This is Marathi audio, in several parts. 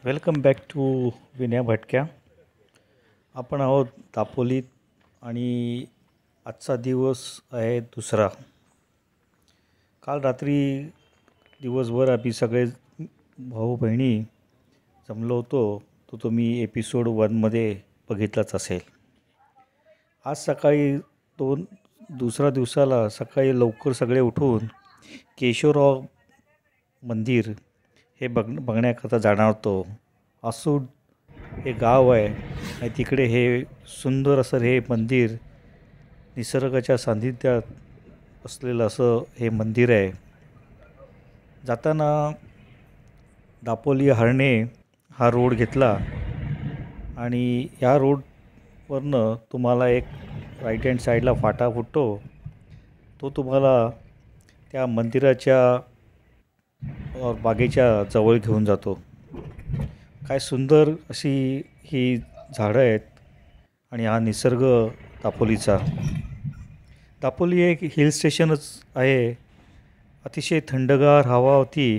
वेलकम बॅक टू विनय भटक्या. आपण आहोत दापोलीत आणि आजचा दिवस आहे दुसरा. काल रात्री दिवसभर आम्ही सगळे भाऊ बहिणी जमलो होतो. तो तुम्ही एपिसोड 1मध्ये बघितलाच असेल. आज सकाळी दुसऱ्या दिवसाला सकाळी लवकर सगळे उठून केशवराव मंदिर हे बघण्याकरता जाणार होतो. आसूड हे गाव आहे आणि तिकडे हे सुंदर असं हे मंदिर निसर्गाच्या सान्निध्यात असलेलं असं हे मंदिर आहे. जाताना दापोली हरणे हा रोड घेतला आणि या रोडवरनं तुम्हाला एक राईट हँड साईडला फाटा फुटतो. तो तुम्हाला त्या मंदिराच्या बागेच्या जवळ घेऊन जातो. काय सुंदर अशी ही झाडं आहेत आणि हा निसर्ग दापोलीचा. दापोली एक हिल स्टेशनच आहे. अतिशय थंडगार हवा होती.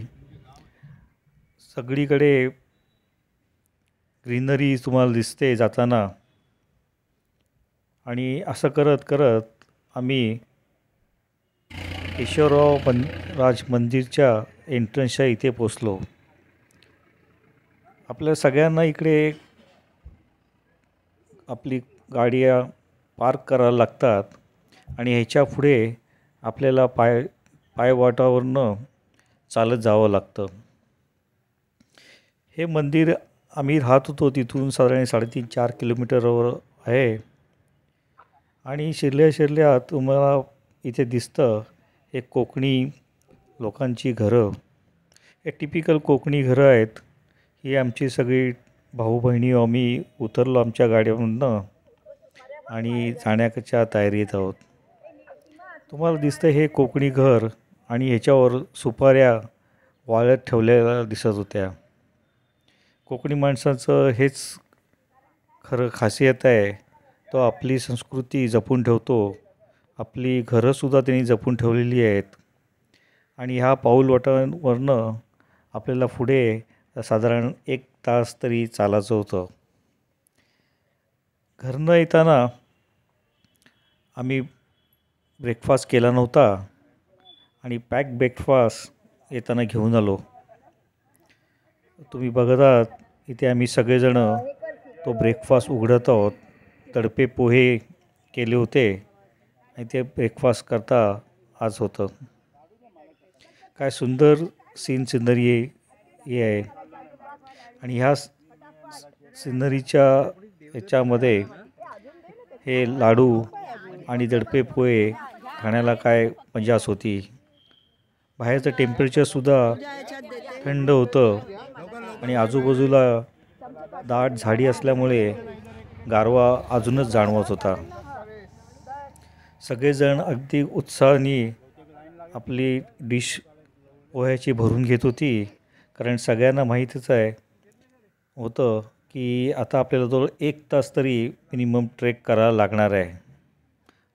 सगळीकडे ग्रीनरी तुम्हाला दिसते जाताना. आणि असं करत करत आम्ही केशवराव राज मंदिरच्या एंट्रन्सच्या इथे पोचलो. आपल्या सगळ्यांना इकडे आपली गाड्या पार्क करायला लागतात आणि ह्याच्या पुढे आपल्याला पायवाटावरनं चालत जावं लागतं. हे मंदिर आम्ही राहत होतो तिथून साधारण 3.5-4 किलोमीटरवर आहे. आणि शिरल्या तुम्हाला इथे दिसतं हे कोकणी लोकांची घरं. हे टिपिकल कोकणी घरं आहेत. ही आमची सगळी भाऊ बहिणी आम्ही उतरलो आमच्या गाड्यावरनं आणि जाण्याच्या तयारीत आहोत. तुम्हाला दिसतं हे कोकणी घर आणि ह्याच्यावर सुपाऱ्या वाळत ठेवलेल्या दिसत होत्या. कोकणी माणसाचं हेच खरं खासियत आहे. तो आपली संस्कृती जपून ठेवतो. आपली घरंसुद्धा त्यांनी जपून ठेवलेली आहेत. आणि ह्या पाऊलवाटावरनं आपल्याला पुढे साधारण 1 तास तरी चालायचं होतं. घरनं येताना आम्ही ब्रेकफास्ट केला नव्हता आणि पॅक ब्रेकफास्ट येताना घेऊन आलो. तुम्ही बघत आहात इथे आम्ही सगळेजणं तो ब्रेकफास्ट उघडत आहोत. तडपे पोहे केले होते आणि ते ब्रेकफास्ट करता आज होतं. काय सुंदर सिनरी हे आहे. आणि ह्या सिनरीच्या ह्याच्यामध्ये हे लाडू आणि दडपे पोहे खाण्याला काय मजाच होती. बाहेरचं टेम्परेचरसुद्धा थंड होतं आणि आजूबाजूला दाट झाडी असल्यामुळे गारवा अजूनच जाणवत होता. सगळेजण अगदी उत्साहाने आपली डिश पोह्याची भरून घेत होती. कारण सगळ्यांना माहीतच होतं की आता आपल्याला जवळ 1 तास तरी मिनिमम ट्रेक करायला लागणार आहे.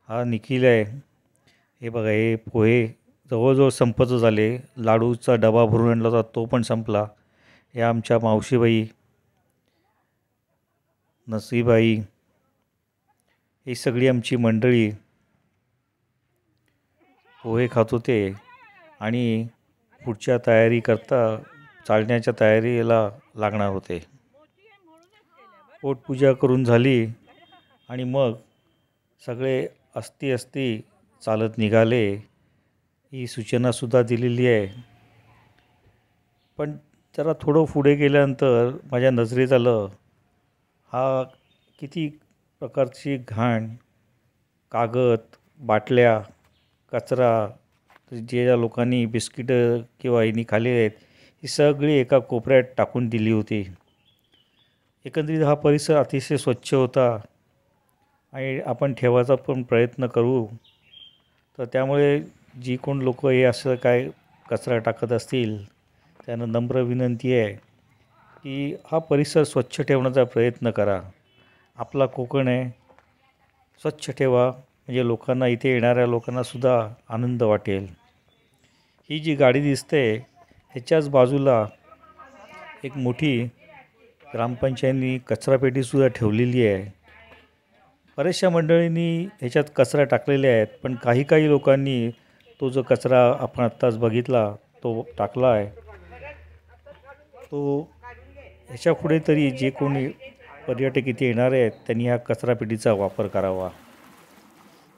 हा निखिल आहे. हे बघा हे पोहे जवळजवळ संपतच झाले. लाडूचा डबा भरून आणला होता तो पण संपला. हे आमच्या मावशीबाई, नसीबाई ही सगळी आमची मंडळी पोहे खात होते आणि पुढच्या तयारीकरता चालण्याच्या तयारीला लागणार होते. पोटपूजा करून झाली आणि मग सगळे अस्ती चालत निघाले. ही सूचनासुद्धा दिलेली आहे. पण जरा थोडं पुढे गेल्यानंतर माझ्या नजरेत आलं हा किती प्रकारची घाण, कागद, बाटल्या, कचरा ज्या लोकांनी बिस्किटं किंवा हिनी खाल्ली आहेत ही सगळी एका कोपऱ्यात टाकून दिली होती. एकंदरीत हा परिसर अतिशय स्वच्छ होता आणि आपण ठेवायचा पण प्रयत्न करू. तर त्यामुळे जी कोण लोक हे असं काय कचरा टाकत असतील त्यांना नम्र विनंती आहे की हा परिसर स्वच्छ ठेवण्याचा प्रयत्न करा. आपला कोकण आहे, स्वच्छ ठेवा म्हणजे लोकांना इथे येणाऱ्या लोकांनासुद्धा आनंद वाटेल. ही जी गाडी दिसते ह्याच्याच बाजूला एक मोठी ग्रामपंचायतीने कचरापेटीसुद्धा ठेवलेली आहे. बऱ्याचशा मंडळींनी ह्याच्यात कचरा टाकलेले आहेत, पण काही काही लोकांनी तो जो कचरा आपण आत्ताच बघितला तो टाकला आहे. तो ह्याच्यापुढे तरी जे कोणी पर्यटक इथे येणारे आहेत त्यांनी ह्या कचरापेटीचा वापर करावा.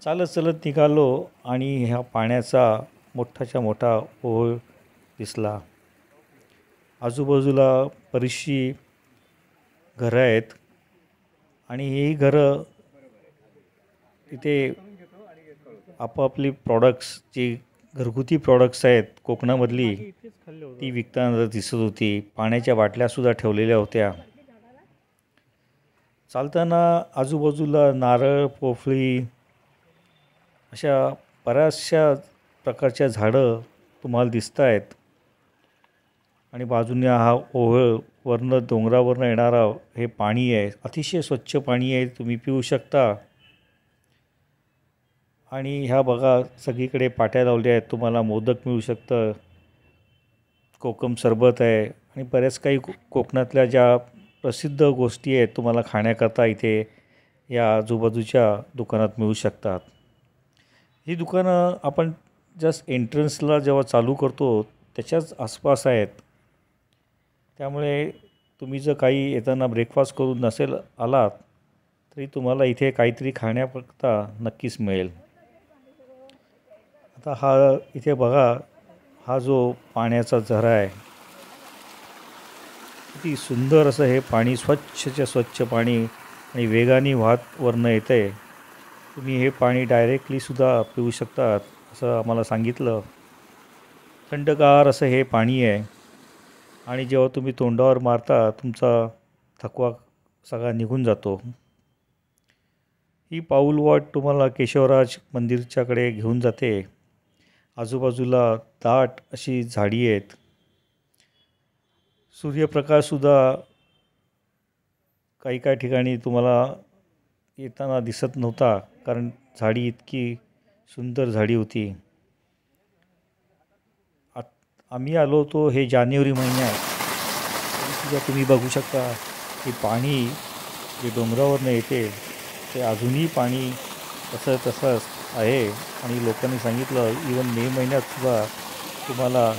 चालत चालत निघालो आणि ह्या पाण्याचा मोठाच्या मोठा ओहोळ दिसला. आजूबाजूला बरीचशी घरं आहेत आणि ही घरं तिथे आपापली प्रॉडक्ट्स जी घरगुती प्रॉडक्ट्स आहेत कोकणामधली ती विकताना दिसत होती. पाण्याच्या बाटल्यासुद्धा ठेवलेल्या होत्या. चालताना आजूबाजूला नारळ, पोफळी अशा बऱ्याचशा प्रकारच्या झाडं तुम्हाला दिसत आहेत. आणि बाजूने हा ओहोळ वरनं डोंगरावरनं येणारा हे पाणी आहे. अतिशय स्वच्छ पाणी आहे, तुम्ही पिऊ शकता. आणि ह्या बघा सगळीकडे पाट्या लावल्या आहेत, तुम्हाला मोदक मिळू शकतं, कोकम सरबत आहे आणि बऱ्याच काही कोकणातल्या ज्या प्रसिद्ध गोष्टी आहेत तुम्हाला खाण्याकरता इथे या आजूबाजूच्या दुकानात मिळू शकतात. ही दुकानं आपण जस्ट एंट्रन्सला जेव्हा चालू करतो त्याच्याच आसपास आहेत. त्यामुळे तुम्ही जर काही येताना ब्रेकफास्ट करून नसेल आलात तरी तुम्हाला इथे काहीतरी खाण्याकरता नक्कीच मिळेल. आता हा इथे बघा, हा जो पाण्याचा झरा आहे, किती सुंदर असं हे पाणी, स्वच्छच्या स्वच्छ पाणी आणि वेगाने वाहत वरनं येतं आहे. तुम्ही हे पाणी डायरेक्टलीसुद्धा पिऊ शकतात असं आम्हाला सांगितलं. थंडगार असं हे पाणी आहे आणि जेव्हा तुम्ही तोंडावर मारता तुमचा थकवा सगळा निघून जातो. ही पाऊलवाट तुम्हाला केशवराज मंदिरच्याकडे घेऊन जाते. आजूबाजूला दाट अशी झाडी आहेत. सूर्यप्रकाशसुद्धा काही काही ठिकाणी तुम्हाला येताना दिसत नव्हता, कारण झाडी इतकी सुंदर झाडी होती. आम्ही आलो होतो हे जानेवारी महिन्यात. तरीसुद्धा तुम्ही बघू शकता की पाणी जे डोंगरावरनं येते ते अजूनही पाणी तसंच आहे. आणि लोकांनी सांगितलं इवन मे महिन्यातसुद्धा तुम्हाला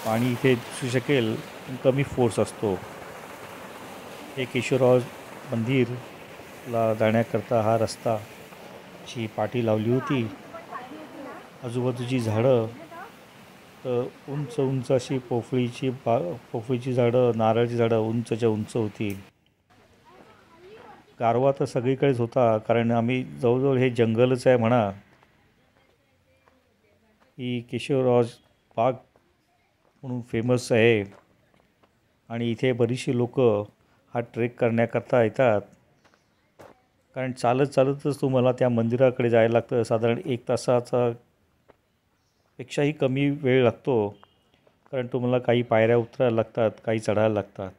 पाणी इथे दिसू शकेल, कमी फोर्स असतो. हे केशवराज मंदिरला जाण्याकरता हा रस्ताची पाटी लावली होती. आजूबाजूची झाडं तर उंच उंच अशी पोफळीची झाडं, नारळाची झाडं उंचच्या उंच होती. गारवा तर सगळीकडेच होता, कारण आम्ही जवळजवळ हे जंगलच आहे म्हणा. ही केशवराज बाग म्हणून फेमस आहे आणि इथे बरीचशी लोक हा ट्रेक करण्याकरता येतात. कारण चालतच तुम्हाला त्या मंदिराकडे जायला लागतं. साधारण 1 तासाचा पेक्षाही कमी वेळ लागतो, कारण तुम्हाला काही पायऱ्या उतरायला लागतात, काही चढायला लागतात.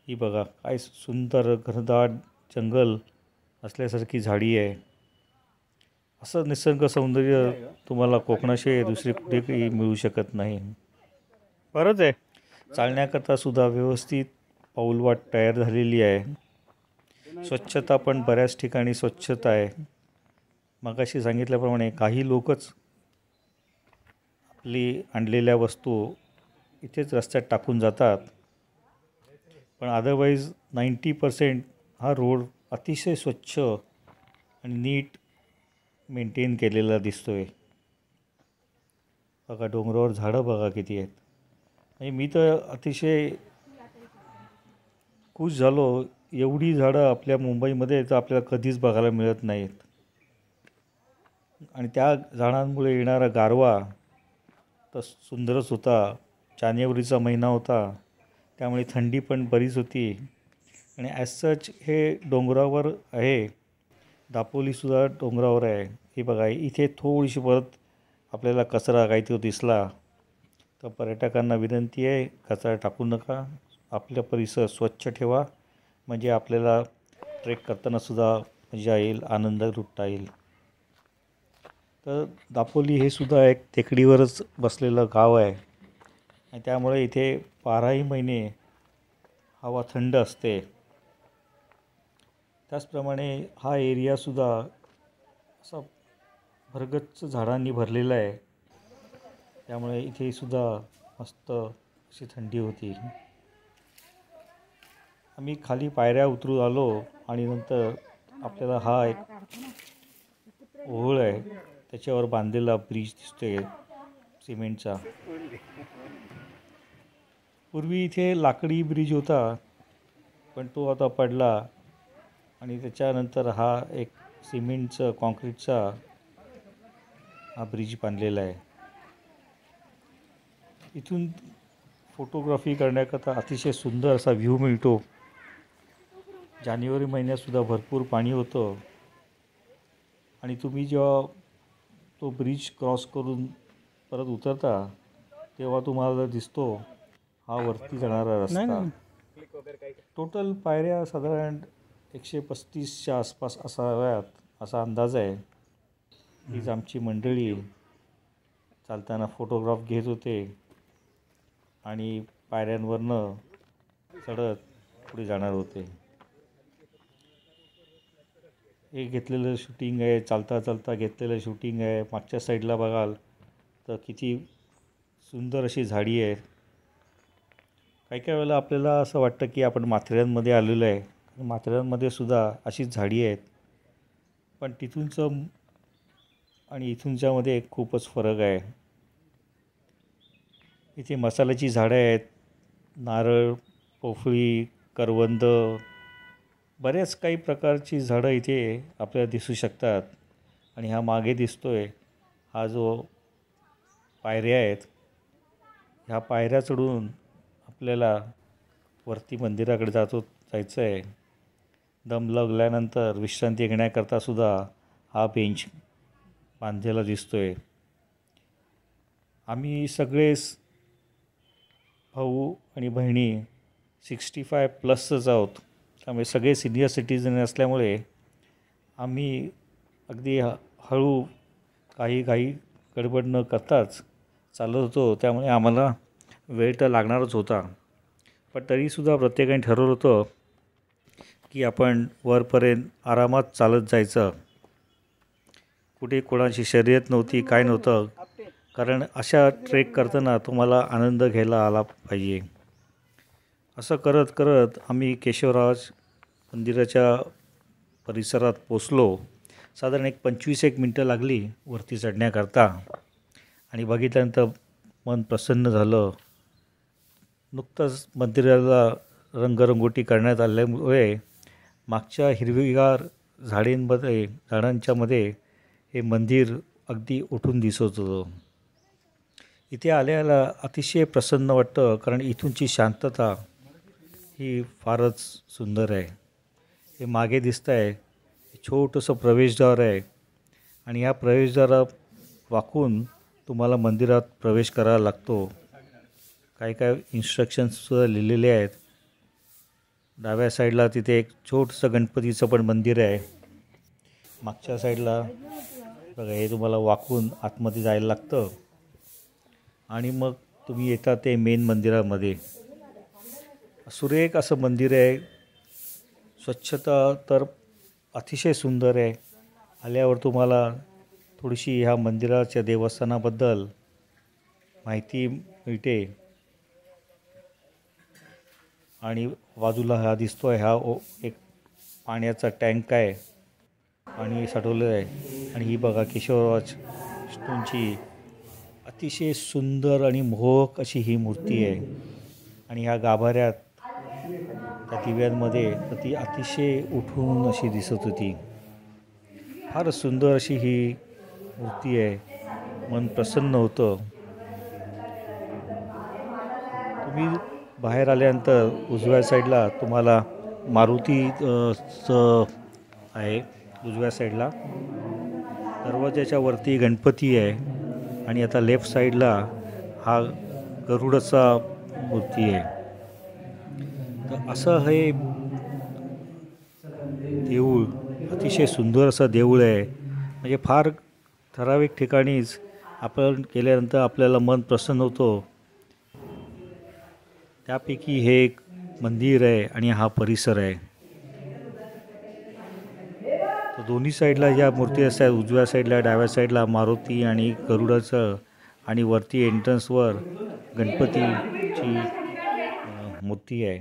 ही बघा काय सुंदर घनदाट जंगल असल्यासारखी झाडी आहे. असं निसर्ग सौंदर्य तुम्हाला कोकणाशिवाय दुसरी कुठेही मिळू शकत नाही. बरंच आहे. चालण्याकरता सुद्धा व्यवस्थित पाऊलवाट तयार झालेली आहे. स्वच्छता पण बऱ्याच ठिकाणी स्वच्छता आहे. मगाशी सांगितल्याप्रमाणे काही लोकच आपली आणलेल्या वस्तू इथेच रस्त्यात टाकून जातात, पण अदरवाईज 90% हा रोड अतिशय स्वच्छ आणि नीट मेंटेन केलेला दिसतो आहे. बघा डोंगरावर झाडं बघा किती आहेत. आणि मी तर अतिशय खुश झालो. एवढी झाडं आपल्या मुंबईमध्ये तर आपल्याला कधीच बघायला मिळत नाहीत. आणि त्या झाडांमुळे येणारा गारवा तर सुंदरच होता. जानेवारीचा महिना होता, त्यामुळे थंडी पण बरीच होती. आणि ॲज सच हे डोंगरावर आहे. दापोलीसुद्धा डोंगरावर आहे. हे बघा इथे थोडीशी परत आपल्याला कचरा काहीतरी दिसला तर पर्यटकांना विनंती आहे, कचरा टाकू नका, आपला परिसर स्वच्छ ठेवा, म्हणजे आपल्याला ट्रेक करतानासुद्धा मजा येईल, आनंद लुटता येईल. तर दापोली हे सुद्धा एक टेकडीवरच बसलेलं गाव आहे आणि त्यामुळे इथे 12ही महिने हवा थंड असते. त्याचप्रमाणे हा एरियासुद्धा असा भरगच्च झाडांनी भरलेला आहे. त्यामुळे इथे सुद्धा मस्त अशी थंडी होती. आम्ही खाली पायऱ्या उतरून आलो आणि नंतर आपल्याला हा एक ओहोळ आहे त्याच्यावर बांधलेला ब्रिज दिसतोय सिमेंटचा. पूर्वी इथे लाकडी ब्रिज होता, पण तो आता पडला आणि त्याच्यानंतर हा एक सिमेंटचा कॉन्क्रीटचा हा ब्रिज बांधलेला आहे. इथून फोटोग्राफी करण्याकरता अतिशय सुंदर असा व्ह्यू मिळतो. जानेवारी महिन्यातसुद्धा भरपूर पाणी होतं आणि तुम्ही जेव्हा तो ब्रिज क्रॉस करून परत उतरता तेव्हा तुम्हाला दिसतो हा वरती जाणारा रस्ता. टोटल पायऱ्या साधारण 135च्या आसपास असाव्यात असा अंदाज आहे. हीच आमची मंडळी चालताना फोटोग्राफ घेत होते आणि पायऱ्यांवरनं चढत पुढे जाणार होते. हे घेतलेलं शूटिंग आहे, चालता चालता घेतलेलं शूटिंग आहे. मागच्या साईडला बघाल तर किती सुंदर अशी झाडी आहे. काही काही वेळेला आपल्याला असं वाटतं की आपण माथेरानमध्ये आलेलो आहे. माथेरानमध्ये सुद्धा अशीच झाडी आहेत, पण तिथूनचं आणि इथूनच्यामध्ये खूपच फरक आहे. इथे मसाल्याची झाडं आहेत, नारळ, पोफळी, करवंद, बऱ्याच काही प्रकारची झाडं इथे आपल्याला दिसू शकतात. आणि हा मागे दिसतोय हा जो पायऱ्या आहेत, ह्या पायऱ्या चढून आपल्याला वरती मंदिराकडे जायचं आहे. दम लागल्यानंतर विश्रांती घेण्याकरता सुद्धा हा बेंच बांधलेला दिसतोय. आम्ही सगळेच भाऊ आणि बहिणी 65+ आहोत. त्यामुळे सगळे सिनियर सिटीजन असल्यामुळे आम्ही अगदी हळू काही गडबड न करताच चालत होतो. त्यामुळे आम्हाला वेळ तर लागणारच होता, पण तरीसुद्धा प्रत्येकाने ठरवलं होतं की आपण वरपर्यंत आरामात चालत जायचं. कुठे कोणाची शर्यत नव्हती, काय नव्हतं, कारण अशा ट्रेक करताना तुम्हाला आनंद घ्यायला आला पाहिजे. असं करत करत आम्ही केशवराज मंदिराच्या परिसरात पोचलो. साधारण 25 मिनटं लागली वरती चढण्याकरता आणि बघितल्यानंतर मन प्रसन्न झालं. नुकतंच मंदिराला रंगरंगोटी करण्यात आल्यामुळे मागच्या हिरवीगार झाडांच्यामध्ये हे मंदिर अगदी उठून दिसत होतं. इथे आल्याला अतिशय प्रसन्न वाटतं, कारण इथूनची शांतता ही फारच सुंदर आहे. हे मागे दिसतं आहे छोटंसं प्रवेशद्वार आहे आणि ह्या प्रवेशद्वारा वाकून तुम्हाला मंदिरात प्रवेश करावा लागतो. काय इन्स्ट्रक्शन्ससुद्धा लिहिलेले आहेत. डाव्या साईडला तिथे एक छोटंसं गणपतीचं पण मंदिर आहे. मागच्या साईडला बघा, हे तुम्हाला वाकून आतमध्ये जायला लागतं आणि मग तुम्ही येता ते मेन मंदिरामध्ये. सुरेख असं मंदिर आहे. स्वच्छता तर अतिशय सुंदर आहे. आल्यावर तुम्हाला थोडीशी ह्या मंदिराच्या देवस्थानाबद्दल माहिती मिळते. आणि बाजूला हा दिसतोय हा एक पाण्याचा टँक आहे, पाणी साठवलेलं आहे. आणि ही बघा केशवराज विष्णूंची अतिशय सुंदर आणि मोहक अशी ही मूर्ती आहे. आणि ह्या गाभाऱ्यात त्या दिव्यांमध्ये तर ती अतिशय उठून अशी दिसत होती. फार सुंदर अशी ही मूर्ती आहे. मन प्रसन्न होतं. तुम्ही बाहेर आल्यानंतर उजव्या साईडला तुम्हाला मारुतीचं आहे. उजव्या साईडला दरवाजाच्या वरती गणपती आहे आणि आता लेफ्ट साईडला हा गरुडाचा मूर्ती आहे. तर असं हे देऊळ अतिशय सुंदर असं देऊळ आहे. म्हणजे फार ठराविक ठिकाणीच आपण गेल्यानंतर आपल्याला मन प्रसन्न होतो. त्यापैकी हे एक मंदिर आहे आणि हा परिसर आहे. तर दोन्ही साईडला ज्या मूर्ती असतात, उजव्या साईडला डाव्या साईडला मारुती आणि गरुडाचं, आणि वरती एंट्रन्सवर गणपतीची मूर्ती आहे.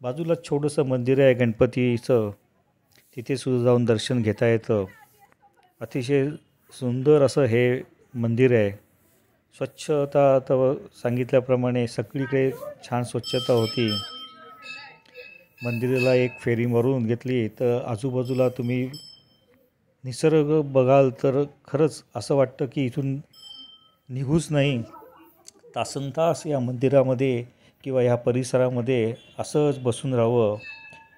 बाजूला छोटंसं मंदिर आहे गणपतीचं, तिथे सुद्धा जाऊन दर्शन घेता येतं. अतिशय सुंदर असं हे मंदिर आहे. स्वच्छता तर सांगितल्याप्रमाणे सगळीकडे छान स्वच्छता होती. मंदिराला एक फेरी मारून घेतली तर आजूबाजूला तुम्ही निसर्ग बघाल तर खरंच असं वाटतं की इथून निघूच नाही. तासनतास या मंदिरामध्ये किंवा ह्या परिसरामध्ये असंच बसून राहावं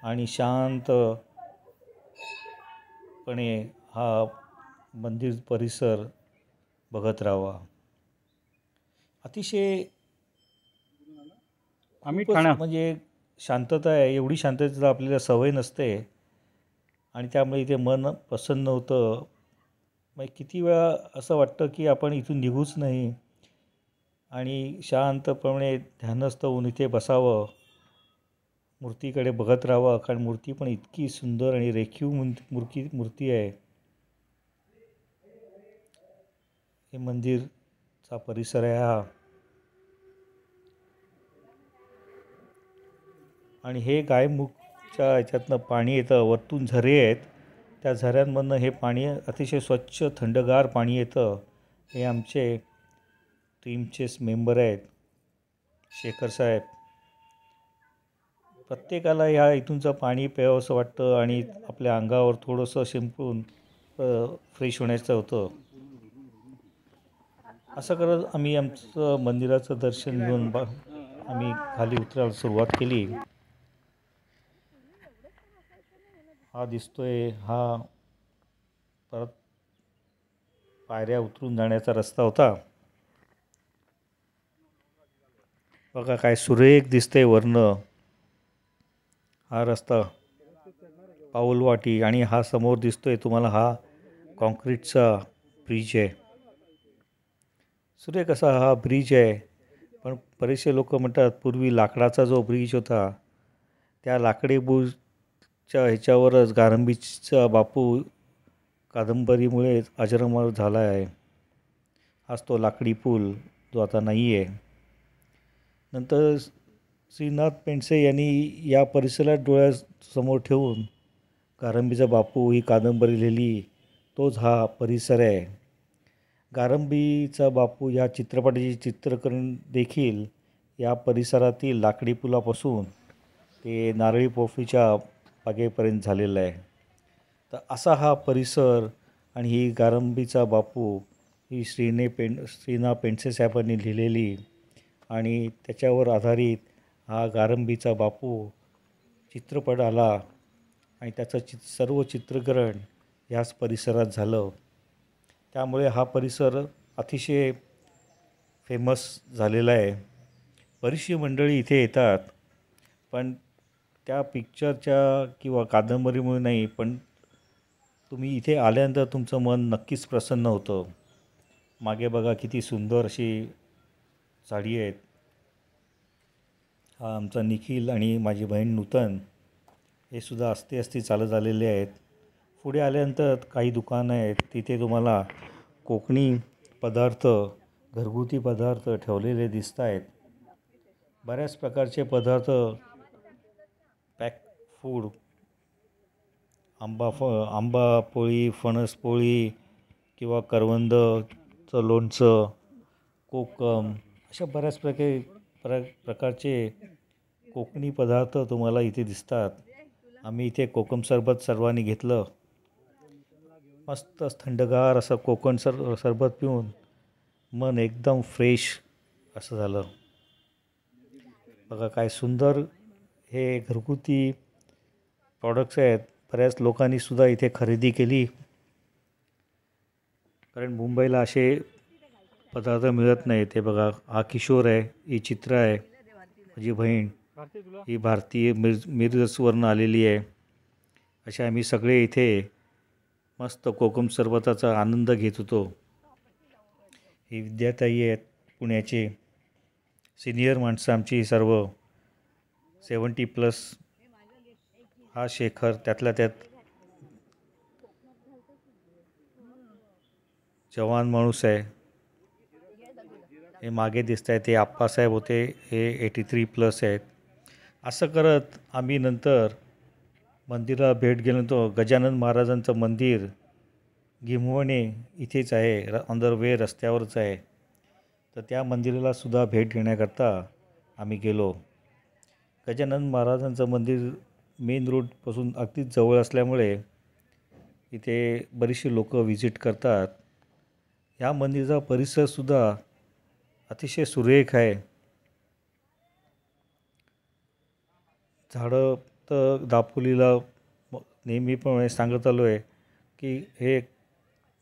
आणि शांतपणे हा मंदिर परिसर बघत राहावा. अतिशय खूपच म्हणजे शांतता आहे. एवढी शांततेचा आपल्याला सवय नसते आणि त्यामुळे इथे मन प्रसन्न होतं. मग किती वेळा असं वाटतं की आपण इथून निघूच नाही आणि शांतपणे ध्यानस्थ होऊन इथे बसावं, मूर्तीकडे बघत राहावं. कारण मूर्ती पण इतकी सुंदर आणि रेखीव मूर्ती आहे. हे मंदिरचा परिसर आहे हा. आणि हे गायमुखच्या ह्याच्यातनं पाणी येतं, वरतून झरे आहेत, त्या झऱ्यांमधनं हे पाणी अतिशय स्वच्छ थंडगार पाणी येतं. हे आमचे टीमचेच मेंबर आहेत, शेखर साहेब. प्रत्येकाला ह्या इथूनचं पाणी प्यावंसं वाटतं आणि आपल्या अंगावर थोडंसं शिंपडून फ्रेश होण्याचं होतं. असं करत आम्ही आमचं मंदिराचं दर्शन घेऊन आम्ही खाली उतरायला सुरुवात केली. हा दिसतोय हा परत पायऱ्या उतरून जाण्याचा रस्ता होता. बघा काय सुरेख दिसतंय वरनं हा रस्ता, पाऊलवाटी. आणि हा समोर दिसतोय तुम्हाला हा कॉन्क्रीटचा ब्रिज आहे. सुरेख असा हा ब्रिज आहे. पण बरेचसे लोक म्हणतात पूर्वी लाकडाचा जो ब्रिज होता त्या लाकडी ब्रिजच्या ह्याच्यावरच गारंबीचा बापू कादंबरीमुळे अजरामर झाला आहे. हाच तो लाकडी पूल जो आता नाही आहे. नंतर श्रीनाथ पेंडसे यांनी या परिसरात डोळ्यासमोर ठेवून गारंबीचा बापू ही कादंबरी लिहिली, तोच हा परिसर आहे. गारंबीचा बापू या चित्रपटाचे चित्रीकरण देखील या परिसरातील लाकडी पुलापासून ते नारळी पोफळीच्या बागेपर्यंत झालेला आहे. तर असा हा परिसर आणि ही गारंबीचा बापू ही श्रीनाथ पेंडसे साहेबांनी लिहिलेली आणि त्याच्यावर आधारित हा गारंबीचा बापू चित्रपट आला आणि त्याचं सर्व चित्रीकरण ह्याच परिसरात झालं. त्यामुळे हा परिसर अतिशय फेमस झालेला आहे. बरीचशी मंडळी इथे येतात, पण त्या पिक्चरच्या किंवा कादंबरीमुळे नाही, पण तुम्ही इथे आल्यानंतर तुमचं मन नक्कीच प्रसन्न होतं. मागे बघा किती सुंदर अशी झाडी आहेत. हा आमचा निखिल आणि माझी बहीण नूतन हे सुद्धा असती चालत आलेले आहेत. पुढे आल्यानंतर काही दुकानं आहेत, तिथे तुम्हाला कोकणी पदार्थ, घरगुती पदार्थ ठेवलेले दिसत आहेत. बऱ्याच प्रकारचे पदार्थ, पॅक फूड, आंबा पोळी, फणस पोळी किंवा करवंदचं लोणचं, कोकम, अशा बऱ्याच प्रकारचे कोकणी पदार्थ तुम्हाला इथे दिसतात. आम्ही इथे कोकम सरबत सर्वांनी घेतलं. मस्त थंडगार असं कोकण सरबत पिऊन मन एकदम फ्रेश असं झालं. बघा काय सुंदर हे घरगुती प्रॉडक्ट्स आहेत. बऱ्याच लोकांनी सुद्धा इथे खरेदी केली, कारण मुंबईला असे पदार्थ मिळत नाही. ते बघा हा किशोर आहे, ही चित्र आहे माझी बहीण, ही भारतीय मिरजवरून आलेली आहे. अशा आम्ही सगळे इथे मस्त कोकम सरबताचा आनंद घेत होतो. ही विद्याताई आहेत पुण्याचे, सिनियर माणसं आमची सर्व. 70+ हा शेखर त्यातल्या त्यात जवान माणूस आहे. हे मागे दिसत आहे ते आप्पासाहेब होते, हे 83+ आहेत. असं करत आम्ही नंतर मंदिराला भेट गेलो. गजानन महाराजांचं मंदिर गिम्हवणे इथेच आहे, ऑन द वे रस्त्यावरच आहे. तर त्या मंदिराला सुद्धा भेट घेण्याकरता आम्ही गेलो. गजानन महाराजांचं मंदिर मेन रोडपासून अगदीच जवळ असल्यामुळे इथे बरीचशी लोक व्हिजिट करतात. या मंदिराचा परिसरसुद्धा अतिशय सुरेख आहे. झाडं तर दापोलीला नेहमीप्रमाणे सांगत आलो आहे की हे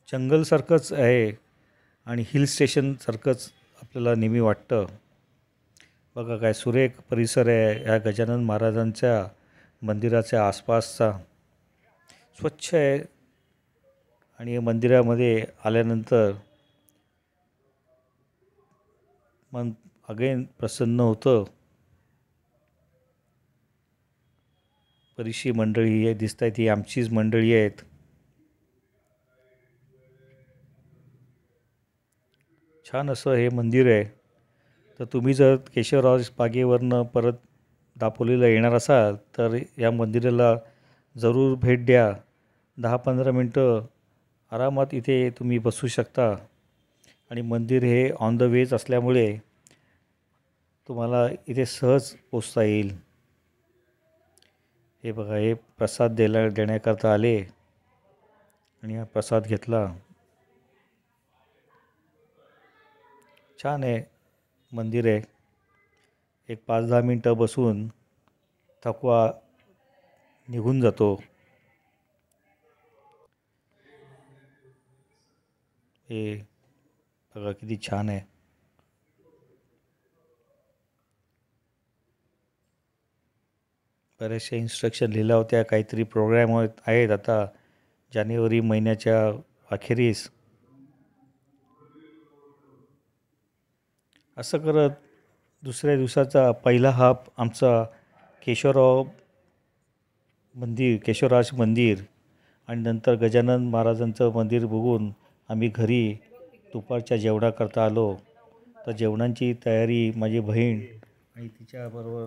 जंगलसारखंच आहे आणि हिल स्टेशनसारखंच आपल्याला नेहमी वाटतं. बघा काय सुरेख परिसर आहे या गजानन महाराजांच्या मंदिराच्या आसपासचा. स्वच्छ आहे आणि या मंदिरामध्ये आल्यानंतर मन अगेन प्रसन्न होतं. बरीचशी मंडळी आहे दिसत आहे, ती आमचीच मंडळी आहेत. छान असं हे मंदिर आहे. तर तुम्ही जर केशवराज बागेवरनं परत दापोलीला येणार असाल तर या मंदिराला जरूर भेट द्या. 10-15 मिनटं आरामात इथे तुम्ही बसू शकता आणि मंदिर हे ऑन द वेच असल्यामुळे तुम्हाला इथे सहज पोचता येईल. हे बघा, हे प्रसाद देण्याकरता आले आणि हा प्रसाद घेतला. छान आहे मंदिर आहे. एक 5-10 मिनटं बसून थकवा निघून जातो. हे बघा किती छान आहे. बऱ्याचशा इन्स्ट्रक्शन लिहिल्या होत्या. काहीतरी प्रोग्रॅम आहेत आता जानेवारी महिन्याच्या अखेरीस. असं करत दुसऱ्या दिवसाचा पहिला हाफ आमचा केशवराज मंदिर आणि नंतर गजानन महाराजांचं मंदिर बघून आम्ही घरी दुपारच्या जेवणाकरता आलो. तर जेवणाची तयारी माझी बहीण आणि तिच्याबरोबर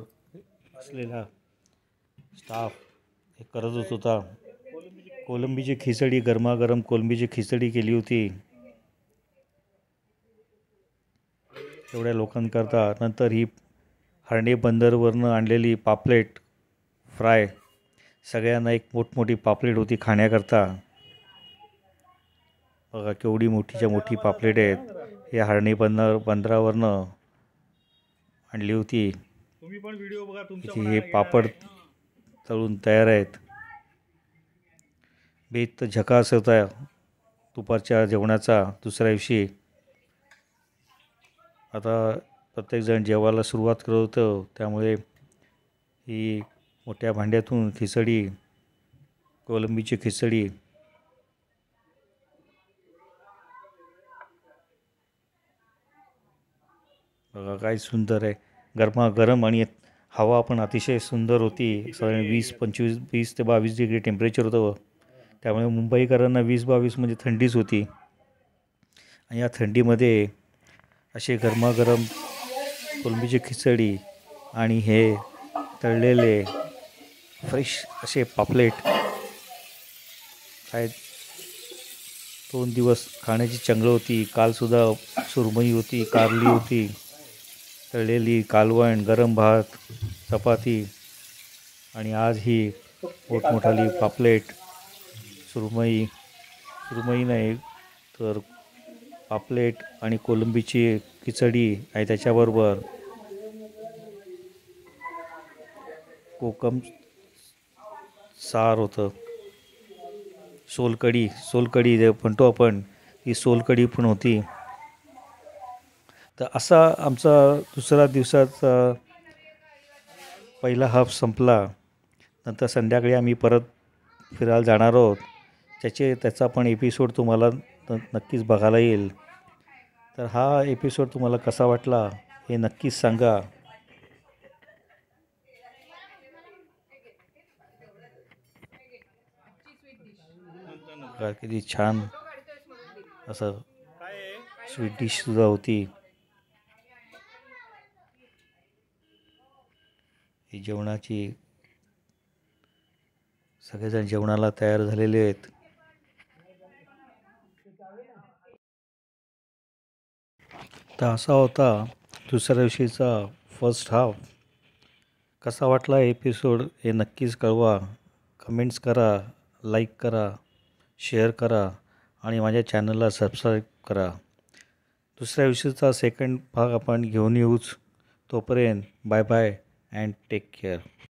असलेला स्टाफ हे करतच होता. कोलंबीची खिचडी, गरमागरम कोलंबीची खिचडी केली होती एवढ्या लोकांकरता. नंतर ही हर्णे बंदरवरनं आणलेली पापलेट फ्राय, सगळ्यांना एक मोठमोठी पापलेट होती खाण्याकरता. बघा केवढी मोठीच्या मोठी पापलेट आहेत. हे हर्णे बंदरावरनं आणली होती. इथे हे पापड तळून तयार आहेत. बेत तर झकास होता दुपारच्या जेवणाचा. दुसऱ्या दिवशी आता प्रत्येकजण जेवायला सुरुवात करत होतं, त्यामुळे ही मोठ्या भांड्यातून खिचडी, कोलंबीची खिचडी बघा काय सुंदर आहे. गरमागरम आणि हवा पण अतिशय सुंदर होती. साधारण 20 ते 22 डिग्री टेम्परेचर होतं. त्यामुळे मुंबईकरांना 20-22 म्हणजे थंडीच होती. आणि या थंडीमध्ये असे गरमागरम कोलंबीची खिचडी आणि हे तळलेले फ्रेश असे पापलेट काय 2 दिवस खाण्याची चंगळ होती. कालसुद्धा सुरमई होती, कारली होती, तळलेली कालवण, गरम भात, चपाती आणि आज ही मोठमोठाली पापलेट. सुरमई नाही तर पापलेट आणि कोलंबीची खिचडी आणि त्याच्याबरोबर कोकम सार होतं. सोलकढी जे म्हणतो आपण, ही सोलकढी पण होती. तर असा आमचा दुसरा दिवसाचा पहिला हाफ संपला. नंतर संध्याकाळी आम्ही परत फिरायला जाणार आहोत. त्याचा पण एपिसोड तुम्हाला नक्कीच बघायला येईल. तर हा एपिसोड तुम्हाला कसा वाटला हे नक्कीच सांगा. बघा किती छान असं स्वीट डिशसुद्धा होती. ही जेवणाची सगळेजण जेवणाला तयार झालेले आहेत. तर असा होता दुसऱ्या दिवशीचा फर्स्ट हाफ. कसा वाटला एपिसोड हे नक्कीच कळवा. कमेंट्स करा, लाईक करा, शेअर करा आणि माझ्या चॅनलला सबस्क्राईब करा. दुसऱ्या दिवशीचा सेकंड भाग आपण घेऊन येऊच. तोपर्यंत bye bye and take care.